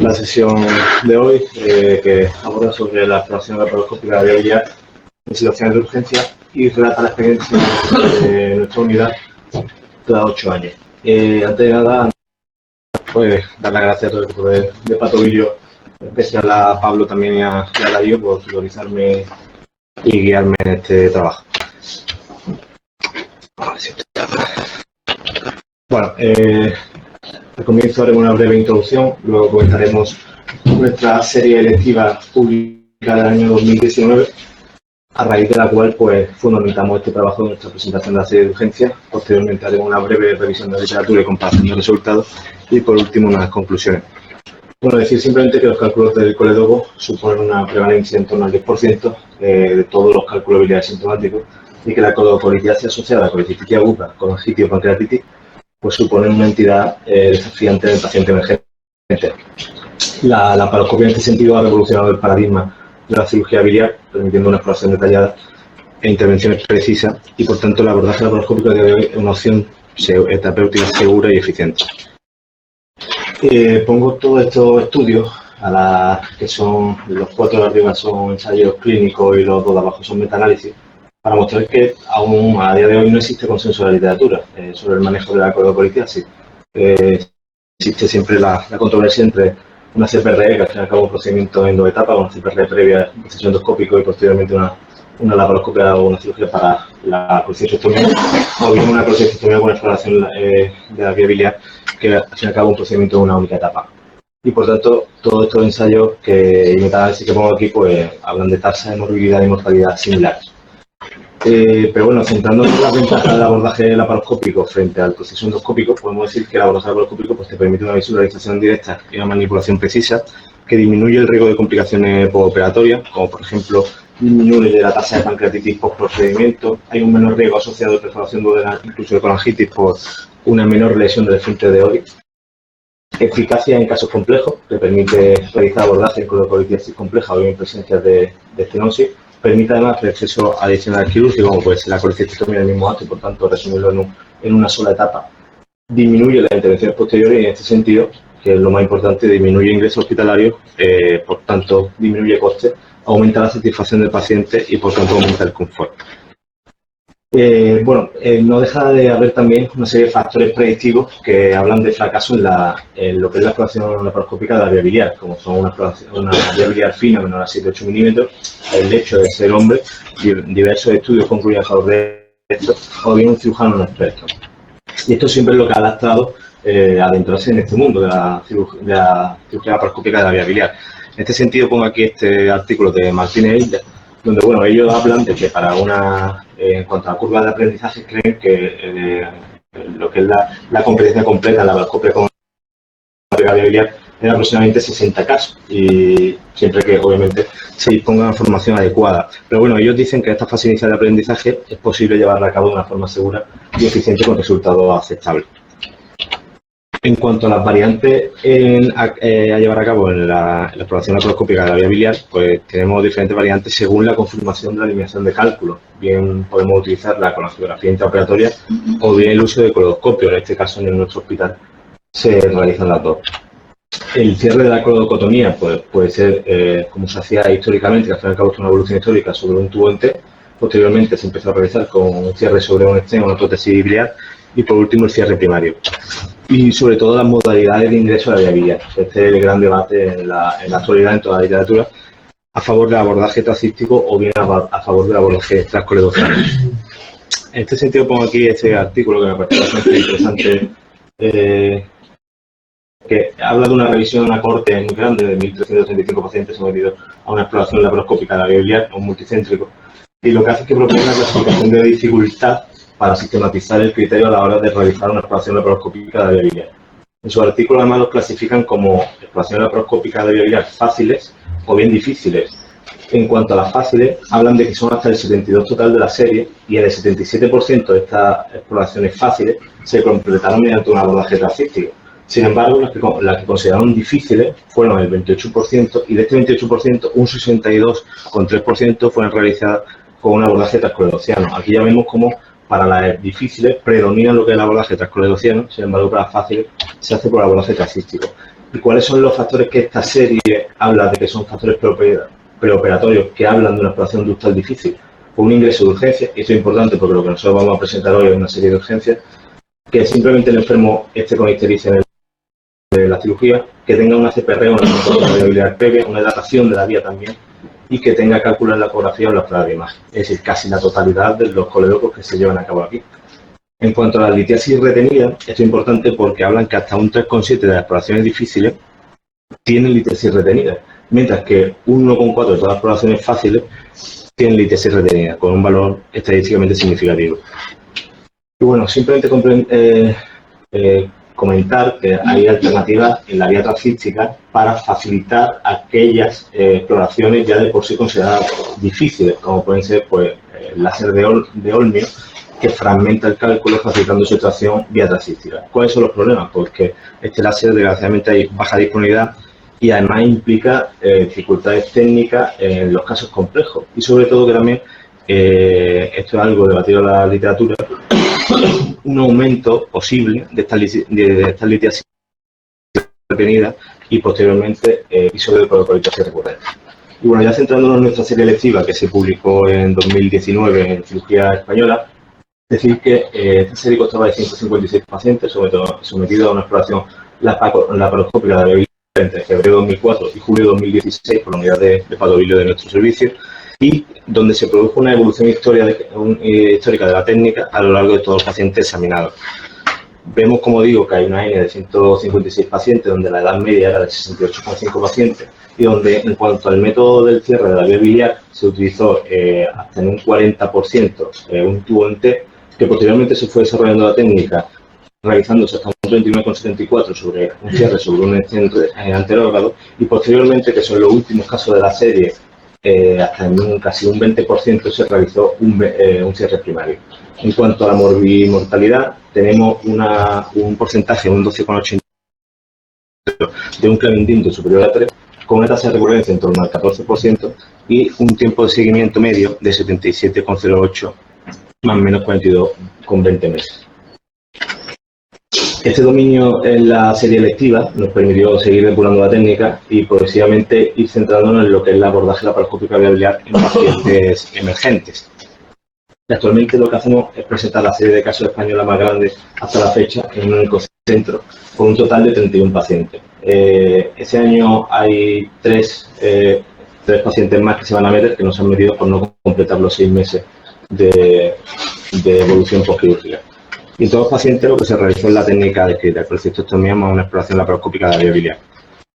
la sesión de hoy, que aborda sobre la exploración laparoscópica de viabilidad en situaciones de urgencia y relata la experiencia de nuestra unidad cada 8 años. Antes de nada, pues dar las gracias a todo el equipo de Patovillo, en especial a Pablo también y a Darío por tutorizarme y guiarme en este trabajo. Bueno, al comienzo haremos una breve introducción, luego comentaremos nuestra serie electiva pública del año 2019, a raíz de la cual pues fundamentamos este trabajo en nuestra presentación de la serie de urgencias. Posteriormente haremos una breve revisión de la literatura y comparación de resultados y por último unas conclusiones. Bueno, decir simplemente que los cálculos del coledogo suponen una prevalencia en torno al 10% de todos los cálculos biliares sintomáticos y que la colodocolitis asociada a colecistitis aguda, colangitis o pancreatitis pues suponen una entidad desafiante del paciente emergente. La laparoscopia en este sentido ha revolucionado el paradigma de la cirugía biliar, permitiendo una exploración detallada e intervenciones precisas y por tanto el abordaje laparoscópico de hoy es una opción terapéutica segura y eficiente. Pongo todos estos estudios, que son los 4 de arriba son ensayos clínicos y los 2 de abajo son metaanálisis, para mostrar que aún a día de hoy no existe consenso de la literatura sobre el manejo de la colodocolitis. Existe siempre la controversia entre una CPRE, que al fin y al cabo es un procedimiento en 2 etapas, una CPRE previa, un proceso endoscópico y posteriormente una laparoscopia o una cirugía para la colecistectomía, o bien una colecistectomía con una exploración de la vía biliar, que al fin y al cabo es un procedimiento de una única etapa. Y por tanto, todos estos ensayos y metaanálisis que pongo aquí pues hablan de tasas de morbilidad y mortalidad similares. Pero bueno, centrándonos en las ventajas del abordaje laparoscópico frente al proceso endoscópico, podemos decir que el abordaje laparoscópico pues, te permite una visualización directa y una manipulación precisa que disminuye el riesgo de complicaciones postoperatorias, como por ejemplo disminuye la tasa de pancreatitis post-procedimiento, hay un menor riesgo asociado de perforación duodenal, incluso de colangitis por una menor lesión del esfínter de Oddi. Eficacia en casos complejos, que permite realizar abordajes con colodocolitis compleja o bien presencia de estenosis. Permite además el acceso adicional quirúrgico, como puede ser la colecistectomía del mismo acto y por tanto resumirlo en una sola etapa. Disminuye las intervenciones posteriores y en este sentido, que es lo más importante, disminuye ingresos hospitalarios, por tanto disminuye costes, aumenta la satisfacción del paciente y por tanto aumenta el confort. No deja de haber también una serie de factores predictivos que hablan de fracaso en lo que es la exploración laparoscópica de la vía biliar, como son una vía biliar fina menor a 7-8 milímetros, el hecho de ser hombre, diversos estudios concluyen a favor de esto, o bien un cirujano no experto. Y esto siempre es lo que ha lastrado adentrarse en este mundo de la cirugía laparoscópica de la vía biliar. En este sentido pongo aquí este artículo de Martínez, donde bueno, ellos hablan de que en cuanto a la curva de aprendizaje creen que lo que es la competencia completa en la laparoscopia con la vía biliar es aproximadamente 60 casos y siempre que obviamente se disponga de información adecuada. Pero bueno, ellos dicen que esta fase inicial de aprendizaje es posible llevarla a cabo de una forma segura y eficiente con resultados aceptables. En cuanto a las variantes a llevar a cabo en la exploración laparoscópica de la vía biliar, pues tenemos diferentes variantes según la confirmación de la eliminación de cálculo. Bien podemos utilizarla con la geografía intraoperatoria o bien el uso de colodoscopio. En este caso, en nuestro hospital se realizan las dos. El cierre de la colodocotomía pues, puede ser como se hacía históricamente, que al fin y al cabo es una evolución histórica sobre un tubo en T. Posteriormente se empezó a realizar con un cierre sobre un stent, una prótesis biliar y por último el cierre primario. Y sobre todo las modalidades de ingreso a la vía biliar. Este es el gran debate en la actualidad en toda la literatura, a favor del abordaje trascístico o bien a favor del abordaje transcoledociano. En este sentido pongo aquí este artículo que me parece bastante interesante, que habla de una revisión a corte muy grande de 1.335 pacientes sometidos a una exploración laparoscópica de la vía biliar, un multicéntrico, y lo que hace es que propone una clasificación de dificultad para sistematizar el criterio a la hora de realizar una exploración laparoscópica de la vía biliar. En su artículo además los clasifican como exploración laparoscópica de la vía biliar fáciles o bien difíciles. En cuanto a las fáciles, hablan de que son hasta el 72 total de la serie y en el 77% de estas exploraciones fáciles se completaron mediante un abordaje trascístico. Sin embargo, las que consideraron difíciles fueron el 28% y de este 28%, un 62,3% fueron realizadas con un abordaje transcoledociano. Aquí ya vemos cómo para las difíciles predomina lo que es el abordaje transcoledociano, sin embargo para las fáciles se hace por el abordaje trascístico. ¿Y cuáles son los factores que esta serie habla de que son factores preoperatorios que hablan de una exploración ductal difícil? Un ingreso de urgencia, y esto es importante porque lo que nosotros vamos a presentar hoy es una serie de urgencias, que simplemente el enfermo esté con ictericia en la cirugía, que tenga una CPR, una viabilidad previa, una dilatación de la vía también, y que tenga cálculo en la ecografía o en la prueba de imagen, es decir, casi la totalidad de los coleópicos que se llevan a cabo aquí. En cuanto a la litiasis retenida, esto es importante porque hablan que hasta un 3,7 de las exploraciones difíciles tienen litiasis retenida, mientras que un 1,4 de todas las exploraciones fáciles tienen litiasis retenida, con un valor estadísticamente significativo. Y bueno, simplemente comentar que hay alternativas en la vía transística para facilitar aquellas exploraciones ya de por sí consideradas difíciles, como pueden ser pues, el láser de Olmio, que fragmenta el cálculo facilitando su extracción vía transística. ¿Cuáles son los problemas? Pues que este láser desgraciadamente hay baja disponibilidad y además implica dificultades técnicas en los casos complejos y sobre todo que también, esto es algo debatido en la literatura, un aumento posible de estas litiasis retenidas y posteriormente episodios de protocolitosis recurrente. Y bueno, ya centrándonos en nuestra serie lectiva que se publicó en 2019 en Cirugía Española, decir que esta serie constaba de 156 pacientes sometidos a una exploración laparoscópica de viabilidad entre febrero de 2004 y julio de 2016 por la unidad de patobilio de nuestro servicio, y donde se produjo una evolución histórica de la técnica a lo largo de todos los pacientes examinados. Vemos, como digo, que hay una N de 156 pacientes, donde la edad media era de 68,5 pacientes, y donde, en cuanto al método del cierre de la vía biliar, se utilizó hasta en un 40% un tubo en T, que posteriormente se fue desarrollando la técnica, realizándose hasta un 29,74 sobre un cierre sobre un excedente anterógrado, y posteriormente, que son los últimos casos de la serie, hasta en casi un 20% se realizó un cierre primario. En cuanto a la mortalidad, tenemos un porcentaje, un 12,80% de un clavindinto superior a 3, con una tasa de recurrencia en torno al 14% y un tiempo de seguimiento medio de 77,08, más o menos 42,20 meses. Este dominio en la serie lectiva nos permitió seguir depurando la técnica y progresivamente ir centrándonos en lo que es el abordaje laparoscópico biliar en pacientes emergentes. Y actualmente lo que hacemos es presentar la serie de casos española más grande hasta la fecha en un único centro, con un total de 31 pacientes. Este año hay tres pacientes más que se van a meter, que no se han metido por no completar los 6 meses de evolución postquirúrgica. Y en todos los pacientes lo que se realizó es la técnica descrita, el prolicectomía más una exploración laparoscópica de la vía biliar.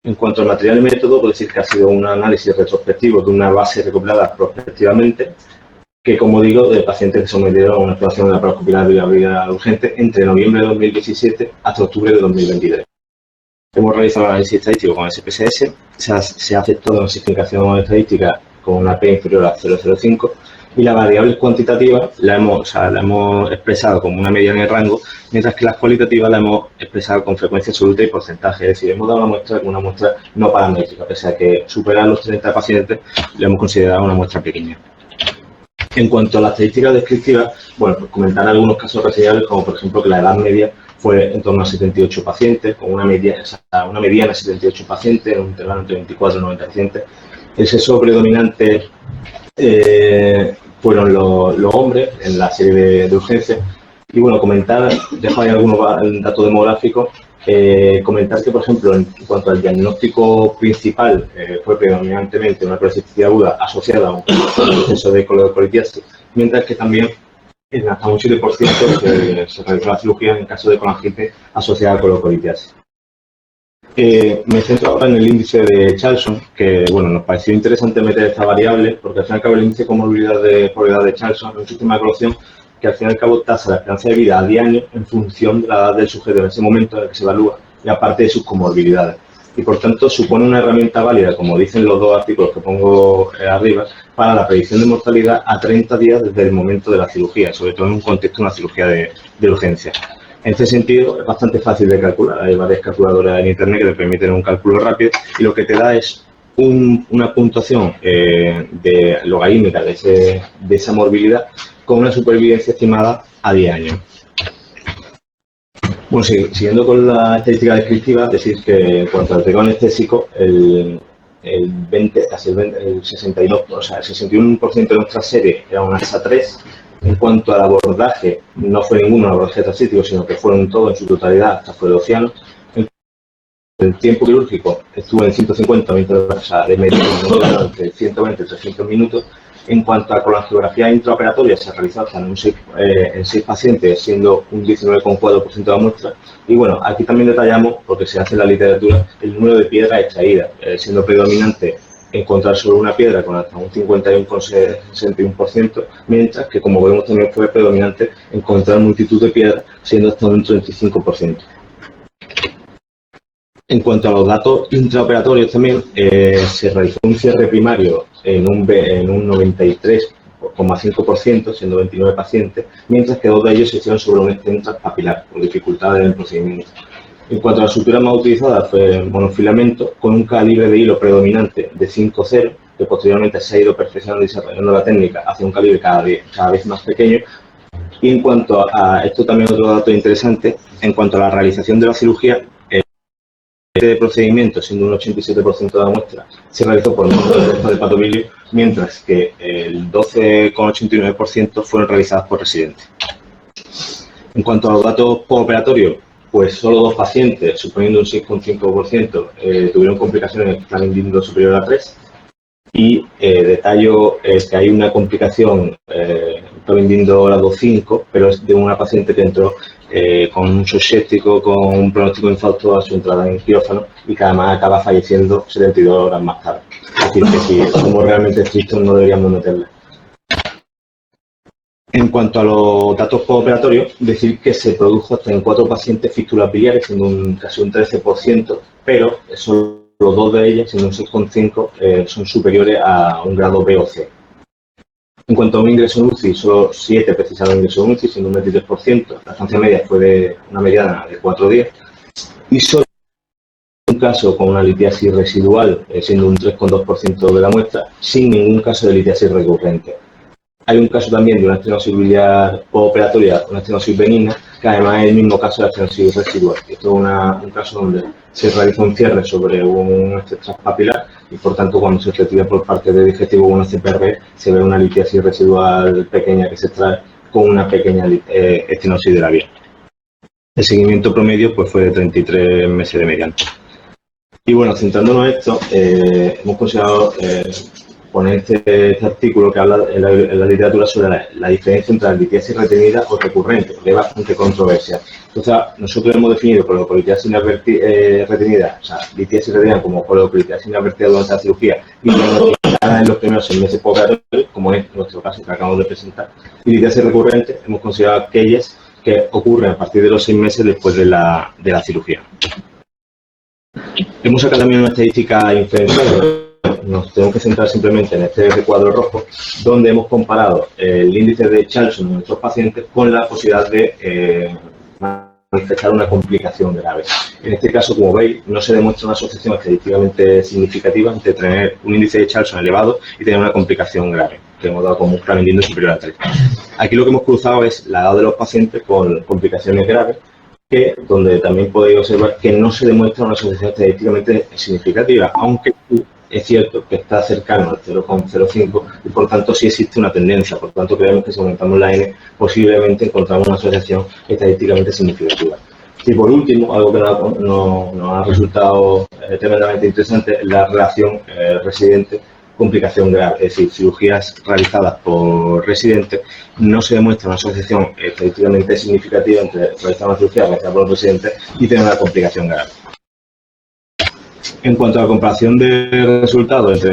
En cuanto al material y método, puedo decir que ha sido un análisis retrospectivo de una base recopilada prospectivamente, que, como digo, de pacientes que sometieron a una exploración laparoscópica de la vía biliar urgente entre noviembre de 2017 hasta octubre de 2023. Hemos realizado el análisis estadístico con SPSS, se ha aceptado una significación estadística con una P inferior a 0,05, y las variables cuantitativas la hemos expresado como una media en el rango, mientras que las cualitativas la hemos expresado con frecuencia absoluta y porcentaje. Es decir, hemos dado una muestra no paramétrica, pese a que supera los 30 pacientes, le hemos considerado una muestra pequeña. En cuanto a las estadísticas descriptivas, bueno, pues comentar algunos casos reseñables, como por ejemplo que la edad media fue en torno a 78 pacientes, con una mediana de 78 pacientes, en un intervalo entre 24 y 90 pacientes. El sexo predominante fueron los hombres en la serie de urgencias. Y bueno, comentar, dejo ahí algunos datos demográficos, comentar que, por ejemplo, en cuanto al diagnóstico principal, fue predominantemente una colecistitis aguda asociada a un proceso de coledocolitiasis, mientras que también en hasta un 7% se realizó la cirugía en caso de colangite asociada a coledocolitiasis. Me centro ahora en el índice de Charlson, que bueno, nos pareció interesante meter esta variable, porque al fin y al cabo el índice de comorbilidad por edad de Charlson es un sistema de evaluación que al fin y al cabo tasa la esperanza de vida a 10 años en función de la edad del sujeto en ese momento en el que se evalúa, y aparte de sus comorbilidades. Y por tanto supone una herramienta válida, como dicen los dos artículos que pongo arriba, para la predicción de mortalidad a 30 días desde el momento de la cirugía, sobre todo en un contexto de una cirugía de urgencia. En este sentido, es bastante fácil de calcular. Hay varias calculadoras en Internet que te permiten un cálculo rápido y lo que te da es una puntuación logarítmica de esa morbilidad con una supervivencia estimada a 10 años. Bueno, Bueno, sí, siguiendo con la estadística descriptiva, decir que en cuanto al riesgo anestésico, el 20, casi el 62, o sea, el 61% de nuestra serie era un AXA 3. En cuanto al abordaje, no fue ninguno abordaje trascítico, sino que fueron todos en su totalidad, hasta fue de Oceano. El tiempo quirúrgico estuvo en 150 minutos, o sea, de media entre 120 y 300 minutos. En cuanto a colangiografía intraoperatoria, se ha realizado en 6 pacientes, siendo un 19,4% de la muestra. Y bueno, aquí también detallamos, porque se hace en la literatura, el número de piedras extraídas, siendo predominante encontrar solo una piedra con hasta un 51,61%, mientras que, como vemos, también fue predominante encontrar multitud de piedras, siendo hasta un 35%. En cuanto a los datos intraoperatorios también, se realizó un cierre primario en un 93,5%, siendo 29 pacientes, mientras que 2 de ellos se hicieron sobre un stent transpapilar, con dificultades en el procedimiento. En cuanto a la sutura más utilizada, fue monofilamento, con un calibre de hilo predominante de 5,0, que posteriormente se ha ido perfeccionando y desarrollando la técnica hacia un calibre cada vez más pequeño. Y en cuanto a esto también otro dato interesante, en cuanto a la realización de la cirugía, de procedimiento, siendo un 87% de la muestra, se realizó por métodos de patobilio, mientras que el 12,89% fueron realizadas por residentes. En cuanto a los datos postoperatorios, pues solo 2 pacientes, suponiendo un 6,5%, tuvieron complicaciones en el plan individuo superior a 3. Y detallo que hay una complicación, plan individuo grado 5, pero es de una paciente que entró con un shock séptico, con un pronóstico de infarto a su entrada en quirófano y que además acaba falleciendo 72 horas más tarde. Es decir, que si somos realmente estrictos no deberíamos meterle. En cuanto a los datos postoperatorios, decir que se produjo hasta en 4 pacientes fístulas biliares, siendo casi un 13%, pero solo 2 de ellas, siendo un 6,5%, son superiores a un grado B o C. En cuanto a un ingreso en UCI, solo 7 precisaron ingreso en UCI, siendo un 23%. La estancia media fue de una mediana de 4 días. Y solo un caso con una litiasis residual, siendo un 3,2% de la muestra, sin ningún caso de litiasis recurrente. Hay un caso también de una estenosis biliar postoperatoria, una estenosis benigna, que además es el mismo caso de la estenosis residual. Esto es un caso donde se realiza un cierre sobre un estrés transpapilar y, por tanto, cuando se retira por parte del digestivo con una CPRB, se ve una litiasis residual pequeña que se extrae con una pequeña estenosis de la vía. El seguimiento promedio pues, fue de 33 meses de mediano. Y bueno, centrándonos en esto, hemos considerado poner este artículo que habla en la literatura sobre la diferencia entre la litiasis retenida o recurrente, que es bastante controversial. Entonces, nosotros hemos definido colocolitiasis retenida, o sea, litiasis retenida como colocolitiasis inadvertida durante la cirugía y en los primeros 6 meses postoperatorios, como es nuestro caso que acabamos de presentar. Y litiasis recurrente hemos considerado aquellas que ocurren a partir de los 6 meses después de la cirugía. Hemos sacado también una estadística inferencial. Nos tenemos que centrar simplemente en este recuadro rojo, donde hemos comparado el índice de Charlson en nuestros pacientes con la posibilidad de manifestar una complicación grave. En este caso, como veis, no se demuestra una asociación estadísticamente significativa entre tener un índice de Charlson elevado y tener una complicación grave, que hemos dado como un plan individual superior a 3. Aquí lo que hemos cruzado es la edad de los pacientes con complicaciones graves, donde también podéis observar que no se demuestra una asociación estadísticamente significativa, aunque es cierto que está cercano al 0,05 y por tanto sí existe una tendencia. Por tanto, creemos que si aumentamos la N, posiblemente encontramos una asociación estadísticamente significativa. Y por último, algo que nos ha resultado tremendamente interesante es la relación residente complicación grave, es decir, cirugías realizadas por residentes, no se demuestra una asociación estadísticamente significativa entre realizar una cirugía realizada por los residentes y tener una complicación grave. En cuanto a la comparación de resultados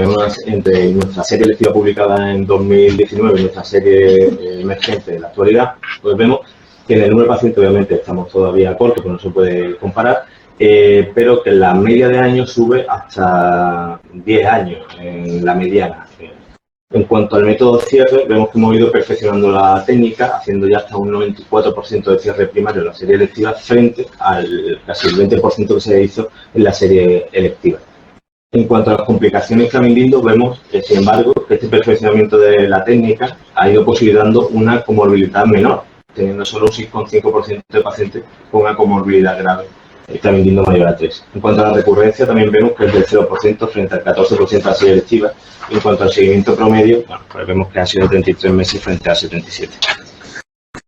entre nuestra serie electiva publicada en 2019 y nuestra serie emergente de la actualidad, pues vemos que en el número de pacientes obviamente estamos todavía cortos, que no se puede comparar, pero que la media de años sube hasta 10 años en la mediana. En cuanto al método de cierre, vemos que hemos ido perfeccionando la técnica, haciendo ya hasta un 94% de cierre primario en la serie electiva frente al casi el 20% que se hizo en la serie electiva. En cuanto a las complicaciones Flaminguindo, vemos que, sin embargo, que este perfeccionamiento de la técnica ha ido posibilitando una comorbilidad menor, teniendo solo un 6,5% de pacientes con una comorbilidad grave, también yendo mayor a 3. En cuanto a la recurrencia, también vemos que es del 0% frente al 14% de la serie electiva. Y en cuanto al seguimiento promedio, bueno, pues vemos que ha sido 33 meses frente a 77.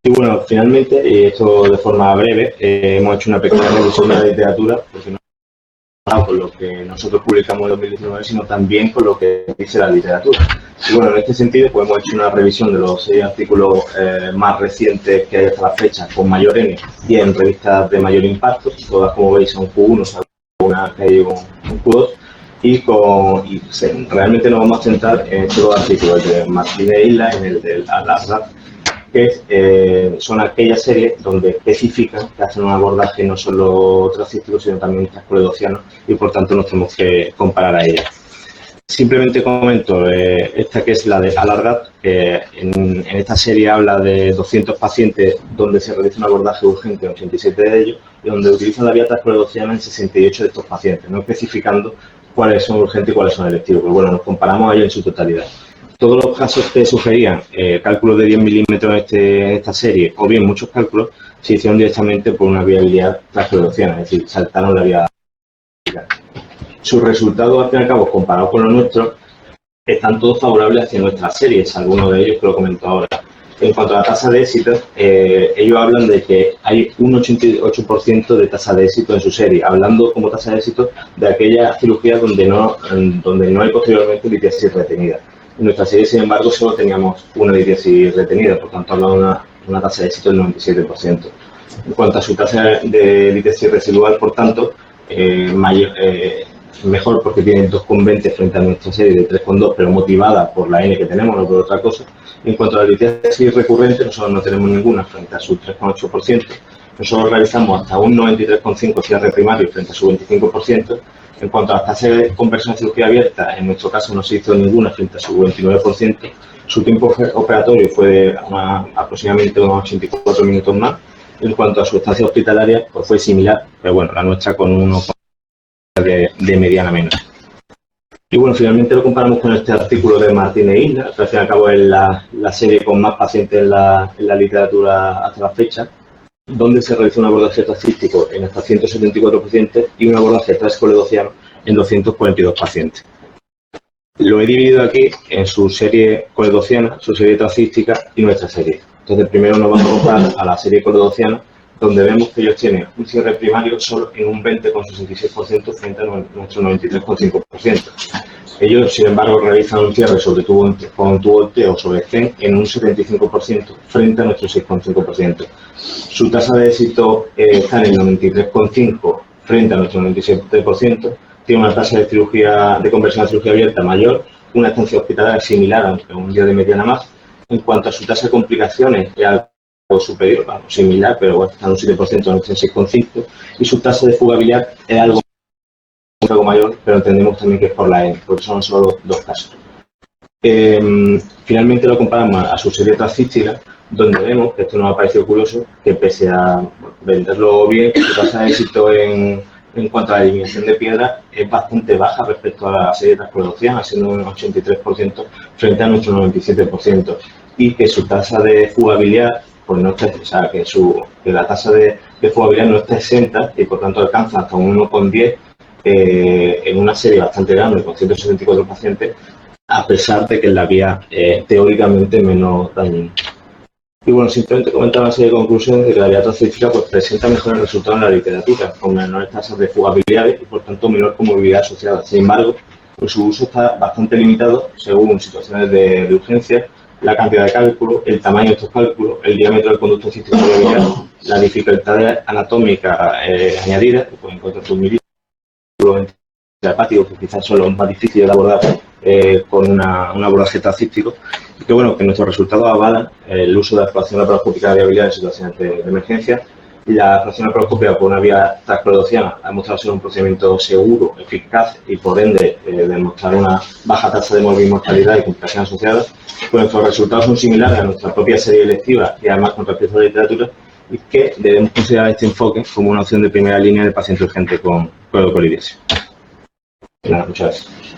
Y bueno, finalmente, y esto de forma breve, hemos hecho una pequeña revisión de la literatura, porque no con lo que nosotros publicamos en 2019, sino también con lo que dice la literatura. Y bueno, en este sentido, pues hemos hecho una revisión de los 6 artículos más recientes que hay hasta la fecha, con mayor N y en revistas de mayor impacto. Todas, como veis, son Q1, salvo una que hay un Q2. Realmente nos vamos a centrar en estos 2 artículos, el de Martínez Isla y en el de Al-Azhar, que son aquellas series donde especifican que hacen un abordaje no solo tracístico, sino también trascoledociano, y por tanto nos tenemos que comparar a ellas. Simplemente comento esta, que es la de Al-Azhar, que en esta serie habla de 200 pacientes donde se realiza un abordaje urgente en 87 de ellos, y donde utilizan la vía trascoledociana en 68 de estos pacientes, no especificando cuáles son urgentes y cuáles son electivos. Pues bueno, nos comparamos a ellos en su totalidad. Todos los casos que sugerían cálculos de 10 milímetros en esta serie, o bien muchos cálculos, se hicieron directamente por una viabilidad trascoledociana, es decir, saltaron la vía. Sus resultados, al fin y al cabo, comparados con los nuestros, están todos favorables hacia nuestras series, algunos de ellos que lo comento ahora. En cuanto a la tasa de éxito, ellos hablan de que hay un 88% de tasa de éxito en su serie, hablando como tasa de éxito de aquellas cirugías donde no hay posteriormente litiasis retenida. En nuestra serie, sin embargo, solo teníamos una litiasis retenida, por tanto, hablamos de una tasa de éxito del 97%. En cuanto a su tasa de litiasis residual, por tanto, mejor porque tiene 2,20 frente a nuestra serie de 3,2, pero motivada por la N que tenemos, no por otra cosa. En cuanto a la litiasis recurrente, nosotros no tenemos ninguna frente a su 3,8%. Nosotros realizamos hasta un 93,5% cierre primario frente a su 25%. En cuanto a las tasas de conversión a cirugía abierta, en nuestro caso no se hizo ninguna frente a su 29%. Su tiempo operatorio fue de aproximadamente unos 84 minutos más. En cuanto a su estancia hospitalaria, pues fue similar, pero bueno, la nuestra con uno de mediana menos. Y bueno, finalmente lo comparamos con este artículo de Martínez Isla, que al fin y al cabo es la serie con más pacientes en la literatura hasta la fecha, donde se realizó un abordaje trascístico en hasta 174 pacientes y un abordaje trascoledociano en 242 pacientes. Lo he dividido aquí en su serie coledociana, su serie trascística y nuestra serie. Entonces, primero nos vamos a comparar a la serie coledociana, donde vemos que ellos tienen un cierre primario solo en un 20,66% frente a nuestro 93,5%. Ellos, sin embargo, realizan un cierre con tubo T o sobre STEM en un 75% frente a nuestro 6,5%. Su tasa de éxito está en el 93,5% frente a nuestro 97%. Tiene una tasa de conversión a cirugía abierta mayor, una estancia hospitalaria similar, aunque un día de mediana más. En cuanto a su tasa de complicaciones, es algo superior, similar, pero bueno, está en un 7%, en un 6,5%. Y su tasa de fuga biliar es algo mayor, pero entendemos también que es por la N, porque son solo 2 casos. Finalmente lo comparamos a su serie trascística, donde vemos, que esto nos ha parecido curioso, que pese a venderlo bien, su tasa de éxito en cuanto a la eliminación de piedra es bastante baja respecto a la serie trascoledociana, siendo un 83% frente a nuestro 97%, y que su tasa de fuga biliar, pues no está, o sea, que la tasa de fuga biliar no está exenta y por tanto alcanza hasta un 1,10 en una serie bastante grande, con 174 pacientes, a pesar de que es la vía teóricamente menos dañina. Y bueno, simplemente comentar una serie de conclusiones de que la vía trascística pues, presenta mejores resultados en la literatura, con menores tasas de fuga biliares y por tanto menor comorbilidad asociada. Sin embargo, pues, su uso está bastante limitado según situaciones de urgencia, la cantidad de cálculos, el tamaño de estos cálculos, el diámetro del conducto cístico biliar, la dificultad anatómica añadida, que pueden encontrar tus milímetros hepáticos, que quizás son los más difíciles de abordar con un abordaje trascístico, y que bueno, que nuestros resultados avalan el uso de la exploración laparoscópica de viabilidad en situaciones de emergencia. Y la exploración laparoscópica por una vía trascoledociana ha demostrado ser un procedimiento seguro, eficaz y por ende demostrar una baja tasa de mortalidad y complicaciones asociadas. Pues nuestros resultados son similares a nuestra propia serie electiva y además con respecto a la literatura, y que debemos considerar este enfoque como una opción de primera línea del paciente urgente con colitis. Nada, muchas gracias.